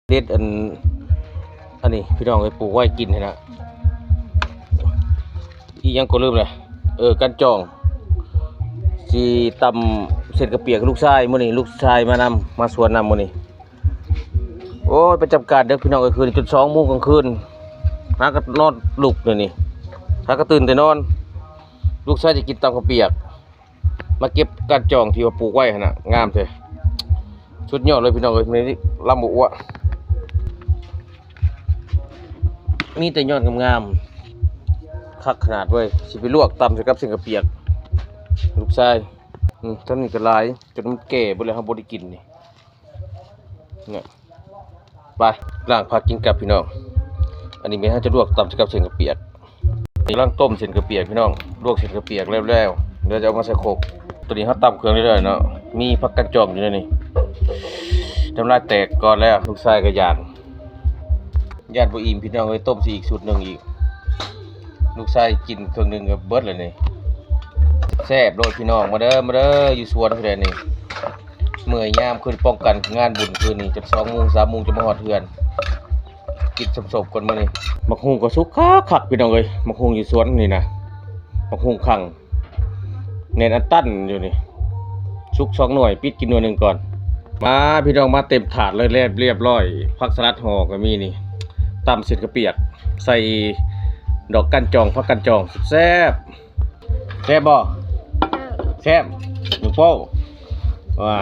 เด็ดอันนี้พี่น้องไปปลูกไว้กินให้นะอียังก็ลืมเลยกันจองสีตำเสร็จกระเปียกลูกชายมื้อนี้ลูกชายมาสวนมื้อนี้โอ้ยประจำการเด้อพี่น้องคืนจน2 โมงกลางคืนหาก็นอนลุกนี่หาก็ตื่นแต่นอนลูกชายจะกินตำกระเปียกมาเก็บกันจองที่ว่าปลูกไว้หั่นน่ะงามแท้สุดยอดเลยพี่น้องมื้อนี้ลำบัวมีแต่ยอดงามๆคักขนาดเว้ยสิไปลวกตำใส่กับเส้นกระเปียกลูกชายท่านนี้ก็หลายจนมันแก่บ่เลยครับบ่ได้กินนี่เนี่ยไปล้างผักกินกับพี่น้องอันนี้แม่ให้จะลวกตำใส่กับเส้นกระเปียกนี่ล้างต้มเส้นกระเปียกพี่น้องลวกเส้นกระเปียกแล้วเดี๋ยวจะเอามาใส่โคกตัวนี้เฮาตำเครื่องเรื่อยๆเนาะมีผักกันจองอยู่ในนี้น้ำลายแตกก่อนแล้วลูกชายก็ย่านบ่อิ่มพี่น้องเอ้ยต้มสิอีกสูตรนึงอีกลูกชายกินเครื่องนึงก็เบิดเลยนี่แซ่บโลดพี่น้องมาเด้ออยู่สวนเพิ่นนี่เมื่อยยามคืนป้องกันงานบุญคืนนี้จะ2 โมง 3 โมงจะมาฮอดเฮือนกินสมๆก่อนมื้อนี้มักฮุงก็สุกคักพี่น้องเอ้ยมักฮุงอยู่สวนนี่นะมักฮุงคั่งแน่นอันตันอยู่นี่สุก2 หน่วยปิดกินหน่วยนึงก่อนมาพี่น้องมาเต็มถาดเลยเรียบร้อยผักสลัดห่อก็มีนี่ตำเสร็จกระเปียกใส่ดอกกันจองผักกันจองแซ่บบ่แซ่บหนูโป้ว้า